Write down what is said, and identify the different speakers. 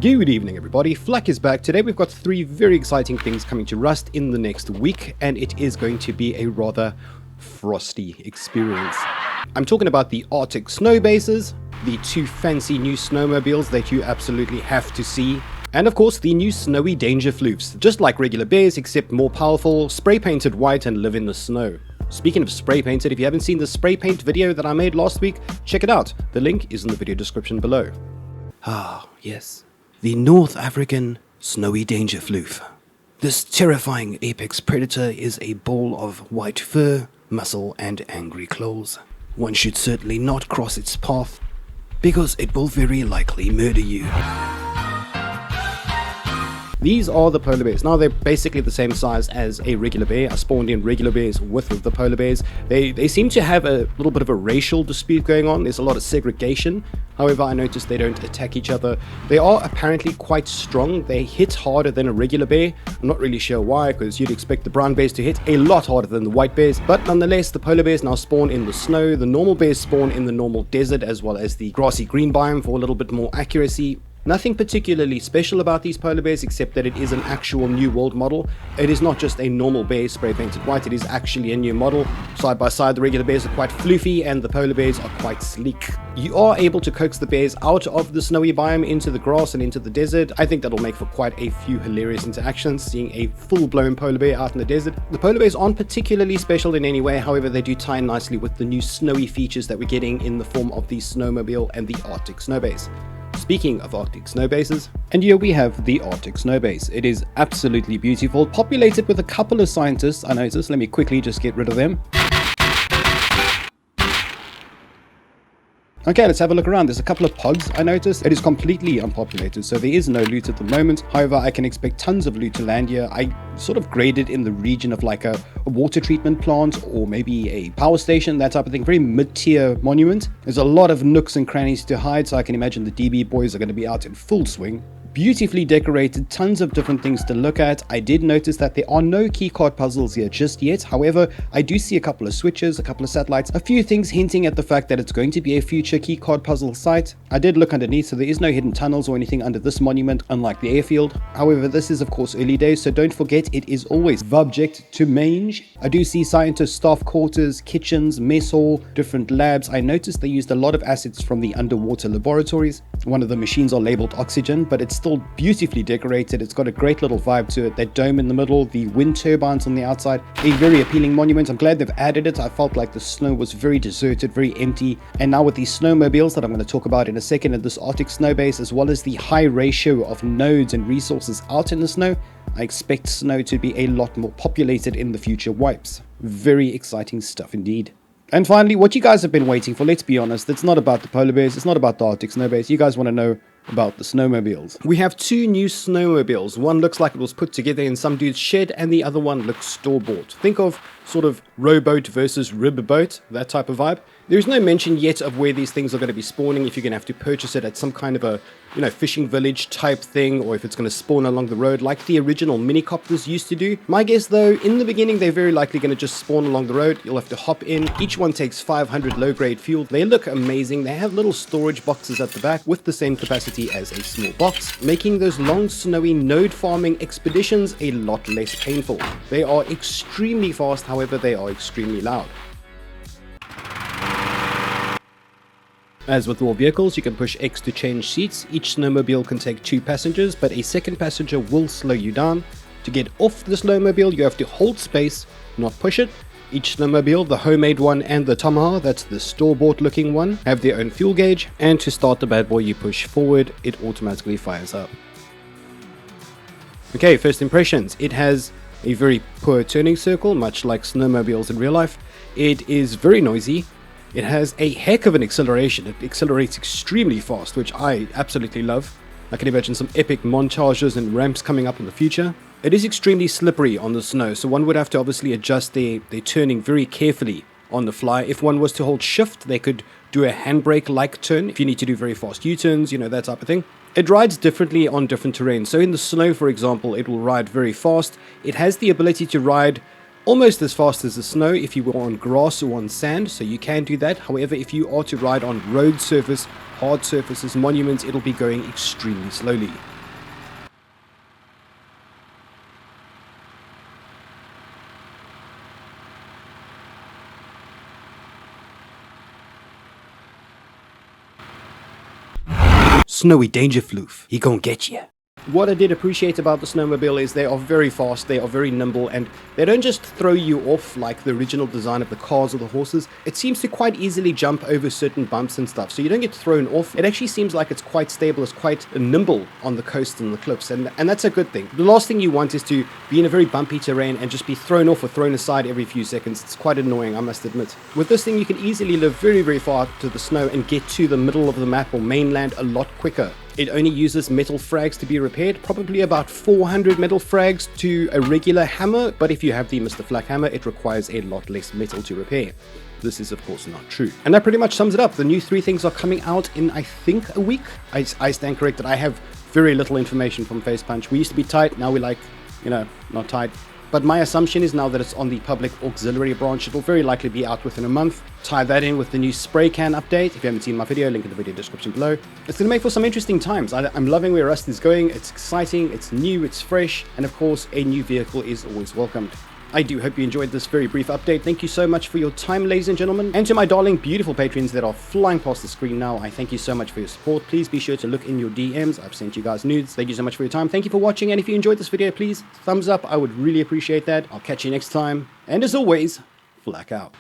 Speaker 1: Good evening everybody, Flak is back. Today we've got 3 very exciting things coming to Rust in the next week, and it is going to be a rather frosty experience. I'm talking about the Artic snow bases, the 2 fancy new snowmobiles that you absolutely have to see, and of course the new snowy danger floofs, just like regular bears except more powerful, spray painted white and live in the snow. Speaking of spray painted, if you haven't seen the spray paint video that I made last week, check it out. The link is in the video description below. Ah, yes. The North African snowy danger floof. This terrifying apex predator is a ball of white fur, muscle and angry claws. One should certainly not cross its path, because it will very likely murder you. These are the polar bears. Now they're basically the same size as a regular bear. I spawned in regular bears with the polar bears. They seem to have a little bit of a racial dispute going on. There's a lot of segregation. However, I noticed they don't attack each other. They are apparently quite strong. They hit harder than a regular bear. I'm not really sure why, because you'd expect the brown bears to hit a lot harder than the white bears. But nonetheless, the polar bears now spawn in the snow. The normal bears spawn in the normal desert, as well as the grassy green biome for a little bit more accuracy. Nothing particularly special about these polar bears except that it is an actual new world model. It is not just a normal bear spray painted white, it is actually a new model. Side by side, the regular bears are quite floofy and the polar bears are quite sleek. You are able to coax the bears out of the snowy biome into the grass and into the desert. I think that'll make for quite a few hilarious interactions, seeing a full-blown polar bear out in the desert. The polar bears aren't particularly special in any way, however they do tie in nicely with the new snowy features that we're getting in the form of the Snowmobile and the Artic snowbase. Speaking of Arctic snowbases, and here we have the Artic snowbase. It is absolutely beautiful, populated with a couple of scientists, I noticed. Let me quickly just get rid of them. Okay, let's have a look around. There's a couple of pods, I noticed. It is completely unpopulated, so there is no loot at the moment. However, I can expect tons of loot to land here. I sort of graded in the region of like a water treatment plant or maybe a power station, that type of thing. Very mid-tier monument. There's a lot of nooks and crannies to hide, so I can imagine the DB boys are going to be out in full swing. Beautifully decorated, tons of different things to look at. I did notice that there are no keycard puzzles here just yet. However, I do see a couple of switches, a couple of satellites, a few things hinting at the fact that it's going to be a future keycard puzzle site. I did look underneath, so there is no hidden tunnels or anything under this monument, unlike the airfield. However, this is of course early days, so don't forget it is always Vubject to Mange. I do see scientist staff quarters, kitchens, mess hall, different labs. I noticed they used a lot of assets from the underwater laboratories. One of the machines are labeled oxygen, but it's still beautifully decorated. It's got a great little vibe to it. That dome in the middle, the wind turbines on the outside, a very appealing monument. I'm glad they've added it. I felt like the snow was very deserted, very empty. And now with these snowmobiles that I'm going to talk about in a second, and this Artic snow base, as well as the high ratio of nodes and resources out in the snow, I expect snow to be a lot more populated in the future wipes. Very exciting stuff indeed. And finally, what you guys have been waiting for, let's be honest, it's not about the polar bears, it's not about the Artic snow base. You guys want to know about the snowmobiles. We have 2 new snowmobiles. One looks like it was put together in some dude's shed, and the other one looks store-bought. Think of sort of rowboat versus riverboat, that type of vibe. There's no mention yet of where these things are going to be spawning, if you're going to have to purchase it at some kind of a, fishing village type thing, or if it's going to spawn along the road like the original minicopters used to do. My guess though, in the beginning they're very likely going to just spawn along the road. You'll have to hop in. Each one takes 500 low-grade fuel. They look amazing. They have little storage boxes at the back with the same capacity as a small box, making those long snowy node farming expeditions a lot less painful. They are extremely fast, however they are extremely loud. As with all vehicles, you can push X to change seats. Each snowmobile can take 2 passengers, but a second passenger will slow you down. To get off the snowmobile, you have to hold space, not push it. Each snowmobile, the homemade one and the Tamaha, that's the store-bought looking one, have their own fuel gauge, and to start the bad boy you push forward, it automatically fires up. Okay, first impressions. It has a very poor turning circle, much like snowmobiles in real life. It is very noisy. It has a heck of an acceleration. It accelerates extremely fast, which I absolutely love. I can imagine some epic montages and ramps coming up in the future. It is extremely slippery on the snow, so one would have to obviously adjust their turning very carefully on the fly. If one was to hold shift, they could do a handbrake-like turn if you need to do very fast U-turns, that type of thing. It rides differently on different terrains. So in the snow, for example, it will ride very fast. It has the ability to ride almost as fast as the snow if you were on grass or on sand, so you can do that. However, if you are to ride on road surface hard surfaces, monuments, it'll be going extremely slowly. Snowy danger floof, he gon' get ya. What I did appreciate about the Snowmobile is they are very fast, they are very nimble, and they don't just throw you off like the original design of the cars or the horses. It seems to quite easily jump over certain bumps and stuff, so you don't get thrown off. It actually seems like it's quite stable, it's quite nimble on the coast and the cliffs, and that's a good thing. The last thing you want is to be in a very bumpy terrain and just be thrown off or thrown aside every few seconds. It's quite annoying, I must admit. With this thing, you can easily live very, very far to the snow and get to the middle of the map or mainland a lot quicker. It only uses metal frags to be repaired, probably about 400 metal frags to a regular hammer, but if you have the misterflak hammer, it requires a lot less metal to repair. This is of course not true. And that pretty much sums it up. The new 3 things are coming out in, I think, a week. I stand corrected. I have very little information from FacePunch. We used to be tight, now we're like, not tight. But my assumption is now that it's on the public auxiliary branch, it'll very likely be out within a month. Tie that in with the new spray can update. If you haven't seen my video, link in the video description below. It's going to make for some interesting times. I'm loving where Rust is going. It's exciting, it's new, it's fresh, and of course, a new vehicle is always welcomed. I do hope you enjoyed this very brief update. Thank you so much for your time, ladies and gentlemen. And to my darling, beautiful patrons that are flying past the screen now, I thank you so much for your support. Please be sure to look in your DMs. I've sent you guys nudes. Thank you so much for your time. Thank you for watching. And if you enjoyed this video, please thumbs up. I would really appreciate that. I'll catch you next time. And as always, flak out.